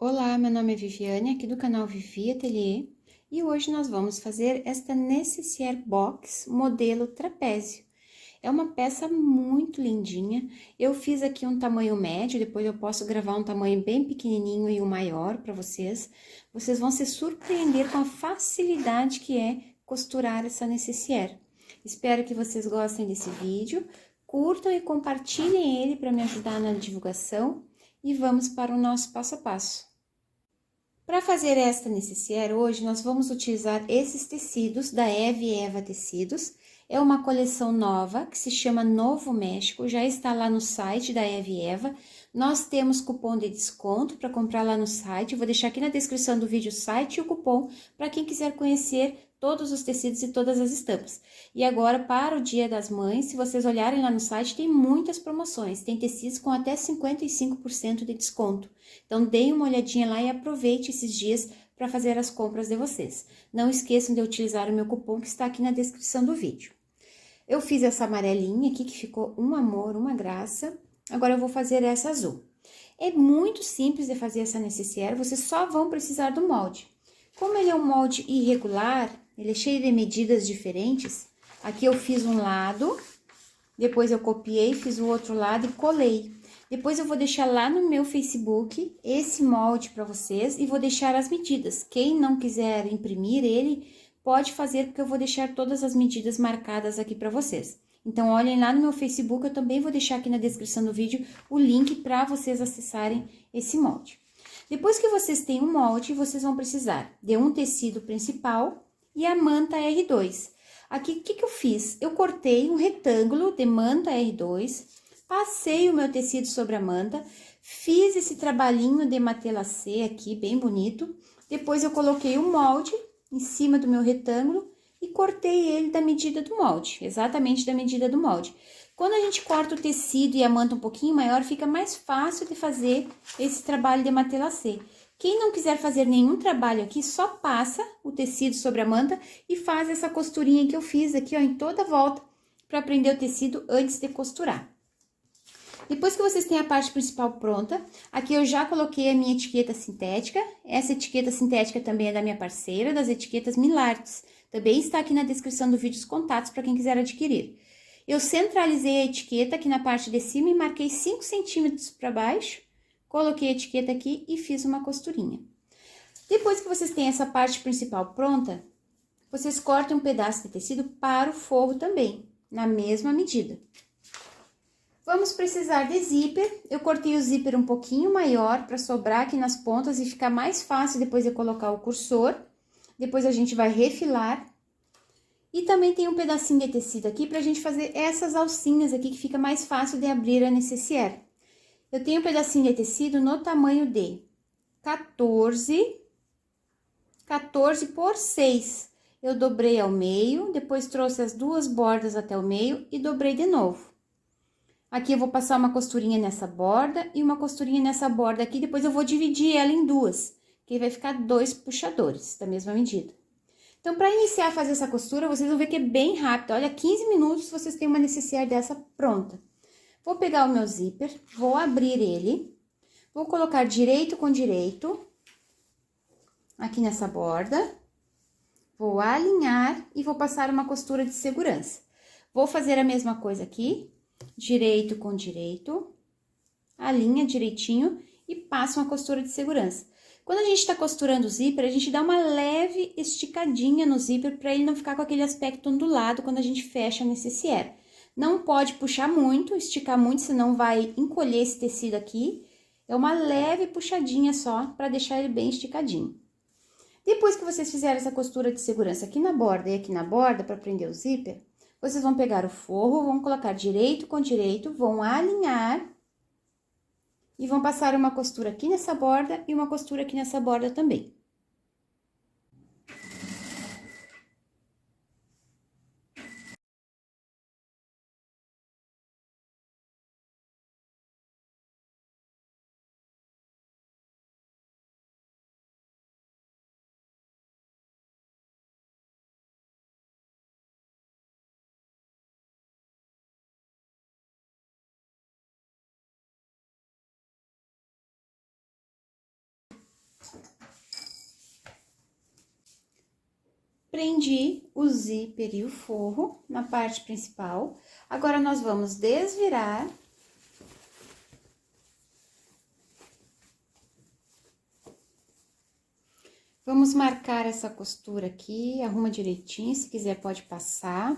Olá, meu nome é Viviane, aqui do canal Vivi Atelier, e hoje nós vamos fazer esta Necessaire Box modelo trapézio. É uma peça muito lindinha, eu fiz aqui um tamanho médio, depois eu posso gravar um tamanho bem pequenininho e um maior para vocês. Vocês vão se surpreender com a facilidade que é costurar essa Necessaire. Espero que vocês gostem desse vídeo, curtam e compartilhem ele para me ajudar na divulgação e vamos para o nosso passo a passo. Para fazer esta necessaire, hoje nós vamos utilizar esses tecidos da Eve Eva Tecidos. É uma coleção nova que se chama Novo México, já está lá no site da Eve Eva. Nós temos cupom de desconto para comprar lá no site. Eu vou deixar aqui na descrição do vídeo o site e o cupom para quem quiser conhecer todos os tecidos e todas as estampas. E agora, para o Dia das Mães, se vocês olharem lá no site, tem muitas promoções. Tem tecidos com até 55% de desconto. Então, deem uma olhadinha lá e aproveite esses dias para fazer as compras de vocês. Não esqueçam de utilizar o meu cupom que está aqui na descrição do vídeo. Eu fiz essa amarelinha aqui, que ficou um amor, uma graça. Agora, eu vou fazer essa azul. É muito simples de fazer essa necessaire, vocês só vão precisar do molde. Como ele é um molde irregular, ele é cheio de medidas diferentes, aqui eu fiz um lado, depois eu copiei, fiz o outro lado e colei. Depois eu vou deixar lá no meu Facebook esse molde para vocês e vou deixar as medidas. Quem não quiser imprimir ele, pode fazer, porque eu vou deixar todas as medidas marcadas aqui para vocês. Então, olhem lá no meu Facebook, eu também vou deixar aqui na descrição do vídeo o link para vocês acessarem esse molde. Depois que vocês têm um molde, vocês vão precisar de um tecido principal e a manta R2. Aqui, o que eu fiz? Eu cortei um retângulo de manta R2, passei o meu tecido sobre a manta, fiz esse trabalhinho de matelassé aqui, bem bonito. Depois, eu coloquei o molde em cima do meu retângulo e cortei ele da medida do molde, exatamente da medida do molde. Quando a gente corta o tecido e a manta um pouquinho maior, fica mais fácil de fazer esse trabalho de matelassé. Quem não quiser fazer nenhum trabalho aqui, só passa o tecido sobre a manta e faz essa costurinha que eu fiz aqui, ó, em toda a volta, para prender o tecido antes de costurar. Depois que vocês têm a parte principal pronta, aqui eu já coloquei a minha etiqueta sintética. Essa etiqueta sintética também é da minha parceira, das etiquetas Milartes. Também está aqui na descrição do vídeo os contatos para quem quiser adquirir. Eu centralizei a etiqueta aqui na parte de cima e marquei 5 centímetros para baixo. Coloquei a etiqueta aqui e fiz uma costurinha. Depois que vocês têm essa parte principal pronta, vocês cortam um pedaço de tecido para o forro também, na mesma medida. Vamos precisar de zíper. Eu cortei o zíper um pouquinho maior para sobrar aqui nas pontas e ficar mais fácil depois de colocar o cursor. Depois a gente vai refilar. E também tem um pedacinho de tecido aqui pra gente fazer essas alcinhas aqui, que fica mais fácil de abrir a necessaire. Eu tenho um pedacinho de tecido no tamanho de 14 por 6. Eu dobrei ao meio, depois trouxe as duas bordas até o meio e dobrei de novo. Aqui eu vou passar uma costurinha nessa borda e uma costurinha nessa borda aqui, depois eu vou dividir ela em duas, que vai ficar 2 puxadores da mesma medida. Então, para iniciar a fazer essa costura, vocês vão ver que é bem rápido. Olha, 15 minutos vocês têm uma necessaire dessa pronta. Vou pegar o meu zíper, vou abrir ele, vou colocar direito com direito, aqui nessa borda. Vou alinhar e vou passar uma costura de segurança. Vou fazer a mesma coisa aqui, direito com direito, alinha direitinho e passo uma costura de segurança. Quando a gente tá costurando o zíper, a gente dá uma leve esticadinha no zíper para ele não ficar com aquele aspecto ondulado quando a gente fecha a necessaire. Não pode puxar muito, esticar muito, senão vai encolher esse tecido aqui. É uma leve puxadinha só para deixar ele bem esticadinho. Depois que vocês fizerem essa costura de segurança aqui na borda e aqui na borda para prender o zíper, vocês vão pegar o forro, vão colocar direito com direito, vão alinhar e vão passar uma costura aqui nessa borda e uma costura aqui nessa borda também. Prendi o zíper e o forro na parte principal. Agora, nós vamos desvirar. Vamos marcar essa costura aqui, arruma direitinho, se quiser pode passar.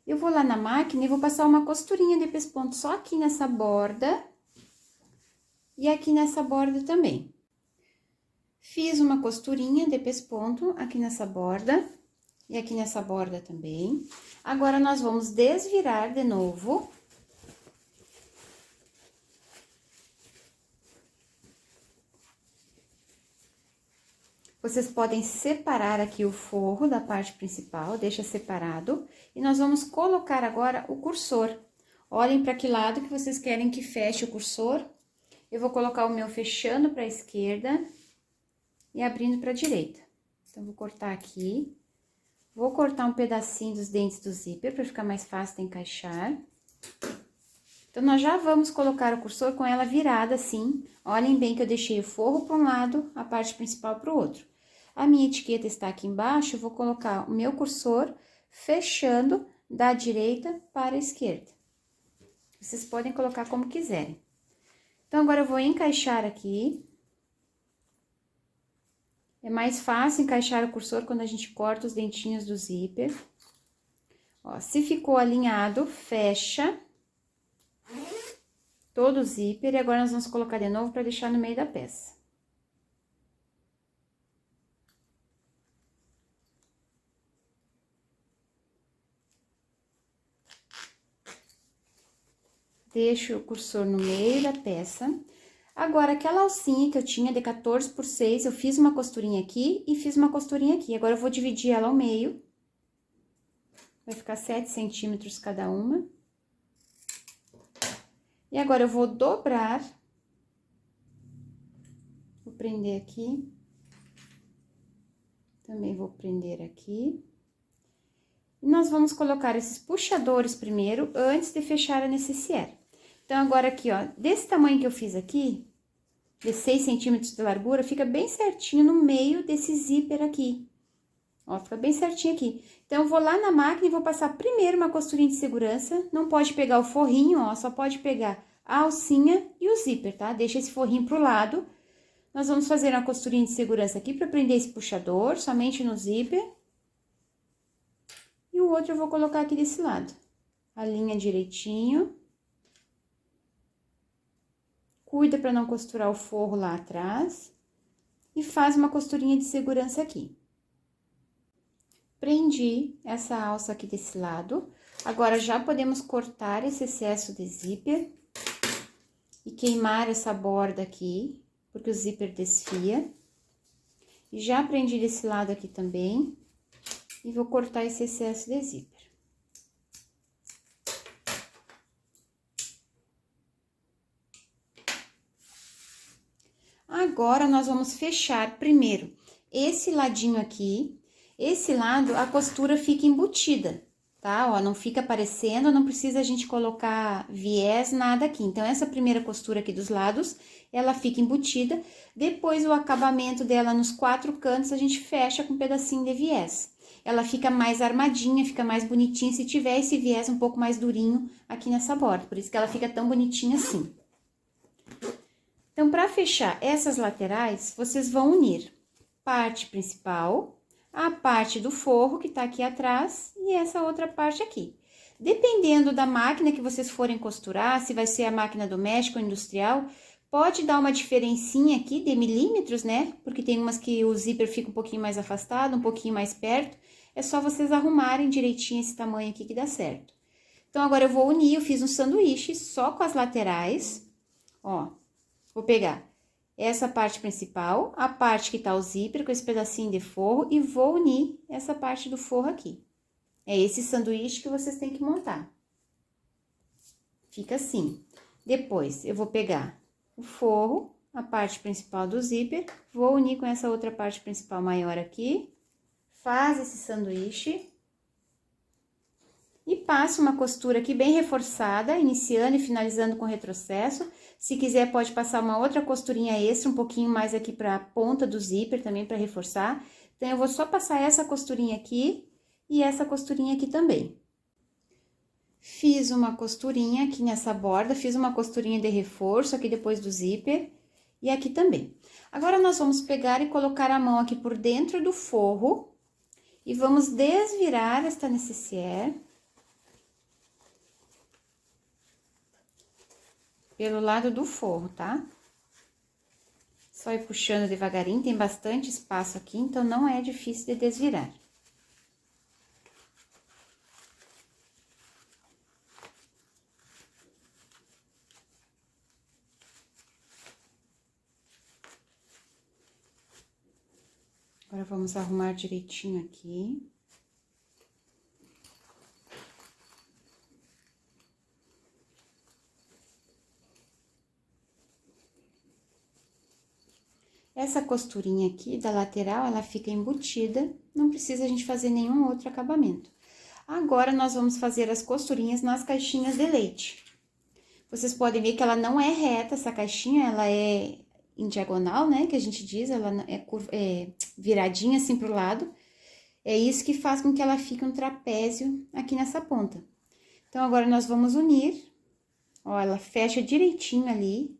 Eu vou lá na máquina e vou passar uma costurinha de pesponto só aqui nessa borda. E aqui nessa borda também. Fiz uma costurinha de pesponto aqui nessa borda e aqui nessa borda também. Agora, nós vamos desvirar de novo. Vocês podem separar aqui o forro da parte principal, deixa separado. E nós vamos colocar agora o cursor. Olhem para que lado que vocês querem que feche o cursor. Eu vou colocar o meu fechando para a esquerda e abrindo para a direita. Então, vou cortar aqui. Vou cortar um pedacinho dos dentes do zíper para ficar mais fácil de encaixar. Então, nós já vamos colocar o cursor com ela virada assim. Olhem bem que eu deixei o forro para um lado, a parte principal para o outro. A minha etiqueta está aqui embaixo, eu vou colocar o meu cursor fechando da direita para a esquerda. Vocês podem colocar como quiserem. Então, agora eu vou encaixar aqui. É mais fácil encaixar o cursor quando a gente corta os dentinhos do zíper. Ó, se ficou alinhado, fecha todo o zíper. E agora, nós vamos colocar de novo para deixar no meio da peça. Deixo o cursor no meio da peça. Agora, aquela alcinha que eu tinha de 14 por 6, eu fiz uma costurinha aqui e fiz uma costurinha aqui. Agora, eu vou dividir ela ao meio. Vai ficar 7 centímetros cada uma. E agora, eu vou dobrar. Vou prender aqui. Também vou prender aqui. E nós vamos colocar esses puxadores primeiro, antes de fechar a necessaire. Então, agora aqui, ó, desse tamanho que eu fiz aqui, de 6 centímetros de largura, fica bem certinho no meio desse zíper aqui. Ó, fica bem certinho aqui. Então, eu vou lá na máquina e vou passar primeiro uma costurinha de segurança. Não pode pegar o forrinho, ó, só pode pegar a alcinha e o zíper, tá? Deixa esse forrinho pro lado. Nós vamos fazer uma costurinha de segurança aqui para prender esse puxador, somente no zíper. E o outro eu vou colocar aqui desse lado. Alinha direitinho. Cuida para não costurar o forro lá atrás. E faz uma costurinha de segurança aqui. Prendi essa alça aqui desse lado. Agora, já podemos cortar esse excesso de zíper. E queimar essa borda aqui, porque o zíper desfia. E já prendi desse lado aqui também. E vou cortar esse excesso de zíper. Agora, nós vamos fechar primeiro esse ladinho aqui. Esse lado, a costura fica embutida, tá? Ó, não fica aparecendo, não precisa a gente colocar viés, nada aqui. Então, essa primeira costura aqui dos lados, ela fica embutida. Depois, o acabamento dela nos 4 cantos, a gente fecha com um pedacinho de viés. Ela fica mais armadinha, fica mais bonitinha se tiver esse viés um pouco mais durinho aqui nessa borda. Por isso que ela fica tão bonitinha assim. Então, para fechar essas laterais, vocês vão unir parte principal, a parte do forro que tá aqui atrás e essa outra parte aqui. Dependendo da máquina que vocês forem costurar, se vai ser a máquina doméstica ou industrial, pode dar uma diferencinha aqui de milímetros, né? Porque tem umas que o zíper fica um pouquinho mais afastado, um pouquinho mais perto. É só vocês arrumarem direitinho esse tamanho aqui que dá certo. Então, agora eu vou unir, eu fiz um sanduíche só com as laterais, ó. Vou pegar essa parte principal, a parte que tá o zíper com esse pedacinho de forro e vou unir essa parte do forro aqui. É esse sanduíche que vocês têm que montar. Fica assim. Depois, eu vou pegar o forro, a parte principal do zíper, vou unir com essa outra parte principal maior aqui. Faz esse sanduíche. E passe uma costura aqui bem reforçada, iniciando e finalizando com retrocesso. Se quiser, pode passar uma outra costurinha extra, um pouquinho mais aqui para a ponta do zíper também para reforçar. Então, eu vou só passar essa costurinha aqui e essa costurinha aqui também. Fiz uma costurinha aqui nessa borda, fiz uma costurinha de reforço aqui depois do zíper e aqui também. Agora, nós vamos pegar e colocar a mão aqui por dentro do forro e vamos desvirar esta nécessaire pelo lado do forro, tá? Só ir puxando devagarinho, tem bastante espaço aqui, então não é difícil de desvirar. Agora, vamos arrumar direitinho aqui. Essa costurinha aqui da lateral, ela fica embutida, não precisa a gente fazer nenhum outro acabamento. Agora, nós vamos fazer as costurinhas nas caixinhas de leite. Vocês podem ver que ela não é reta, essa caixinha, ela é em diagonal, né, que a gente diz, ela é viradinha assim pro lado. É isso que faz com que ela fique um trapézio aqui nessa ponta. Então, agora nós vamos unir, ó, ela fecha direitinho ali,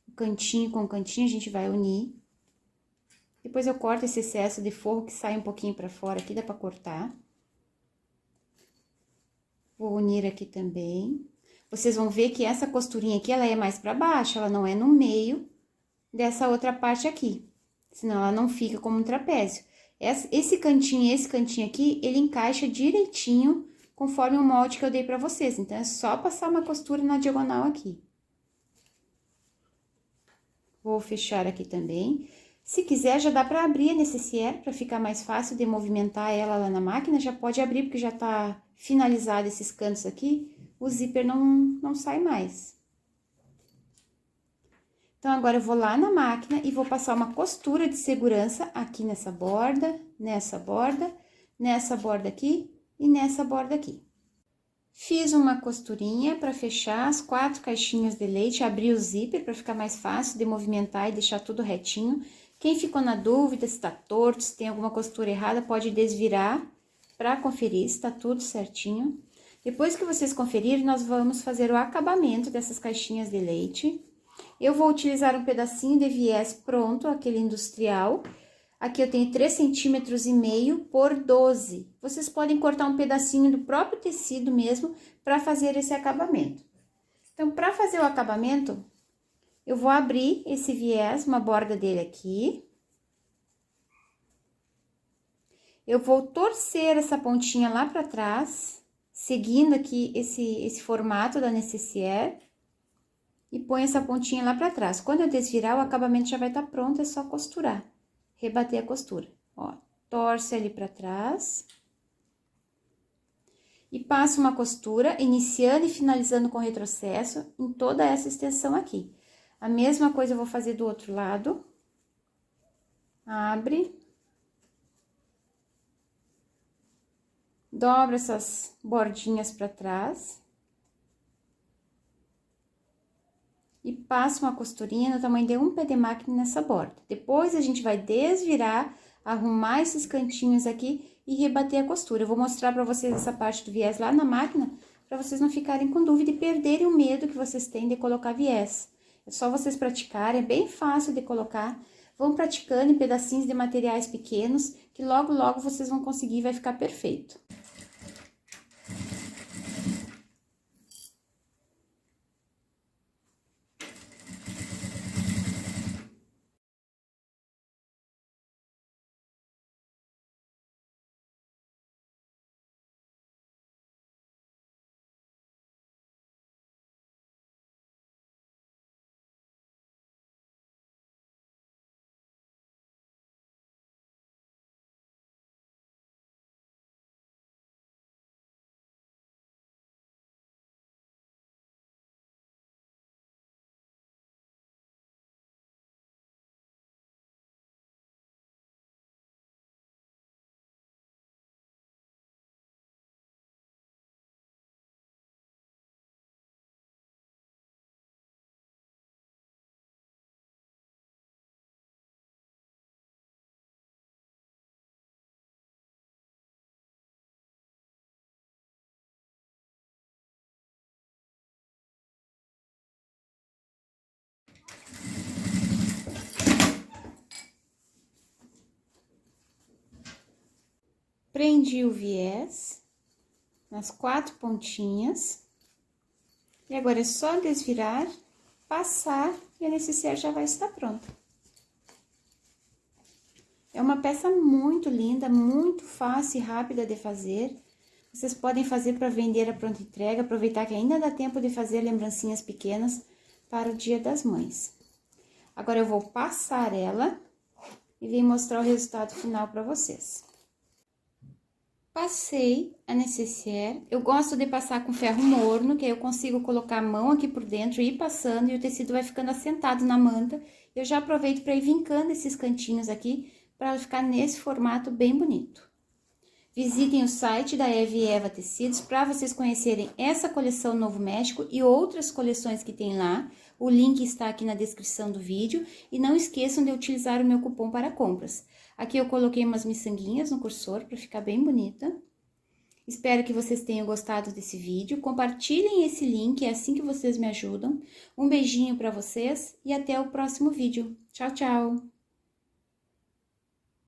o cantinho com o cantinho a gente vai unir. Depois eu corto esse excesso de forro que sai um pouquinho pra fora aqui, dá pra cortar. Vou unir aqui também. Vocês vão ver que essa costurinha aqui, ela é mais pra baixo, ela não é no meio dessa outra parte aqui. Senão ela não fica como um trapézio. Esse cantinho e esse cantinho aqui, ele encaixa direitinho conforme o molde que eu dei pra vocês. Então, é só passar uma costura na diagonal aqui. Vou fechar aqui também. Se quiser, já dá pra abrir a nécessaire, pra ficar mais fácil de movimentar ela lá na máquina. Já pode abrir, porque já tá finalizado esses cantos aqui. O zíper não sai mais. Então, agora eu vou lá na máquina e vou passar uma costura de segurança aqui nessa borda, nessa borda aqui e nessa borda aqui. Fiz uma costurinha para fechar as 4 caixinhas de leite, abri o zíper para ficar mais fácil de movimentar e deixar tudo retinho. Quem ficou na dúvida se tá torto, se tem alguma costura errada, pode desvirar para conferir se tá tudo certinho. Depois que vocês conferirem, nós vamos fazer o acabamento dessas caixinhas de leite. Eu vou utilizar um pedacinho de viés pronto, aquele industrial. Aqui eu tenho 3,5 cm por 12. Vocês podem cortar um pedacinho do próprio tecido mesmo para fazer esse acabamento. Então, para fazer o acabamento, eu vou abrir esse viés, uma borda dele aqui. Eu vou torcer essa pontinha lá para trás, seguindo aqui esse formato da nécessaire. E põe essa pontinha lá pra trás. Quando eu desvirar, o acabamento já vai estar pronto, é só costurar. Rebater a costura. Ó, torce ali pra trás. E passa uma costura, iniciando e finalizando com retrocesso em toda essa extensão aqui. A mesma coisa eu vou fazer do outro lado. Abre. Dobra essas bordinhas pra trás. E passo uma costurinha no tamanho de um pé de máquina nessa borda. Depois, a gente vai desvirar, arrumar esses cantinhos aqui e rebater a costura. Eu vou mostrar pra vocês essa parte do viés lá na máquina, pra vocês não ficarem com dúvida e perderem o medo que vocês têm de colocar viés. É só vocês praticarem, é bem fácil de colocar. Vão praticando em pedacinhos de materiais pequenos, que logo, logo vocês vão conseguir e vai ficar perfeito. Prendi o viés nas 4 pontinhas. E agora é só desvirar, passar e a necessaire já vai estar pronta. É uma peça muito linda, muito fácil e rápida de fazer. Vocês podem fazer para vender a pronta entrega, aproveitar que ainda dá tempo de fazer lembrancinhas pequenas para o Dia das Mães. Agora eu vou passar ela e vim mostrar o resultado final para vocês. Passei a necessaire, eu gosto de passar com ferro morno, que aí eu consigo colocar a mão aqui por dentro e ir passando e o tecido vai ficando assentado na manta. Eu já aproveito para ir vincando esses cantinhos aqui, para ela ficar nesse formato bem bonito. Visitem o site da Eve Eva Tecidos para vocês conhecerem essa coleção Novo México e outras coleções que tem lá. O link está aqui na descrição do vídeo e não esqueçam de utilizar o meu cupom para compras. Aqui eu coloquei umas miçanguinhas no cursor para ficar bem bonita. Espero que vocês tenham gostado desse vídeo. Compartilhem esse link, é assim que vocês me ajudam. Um beijinho para vocês e até o próximo vídeo. Tchau, tchau!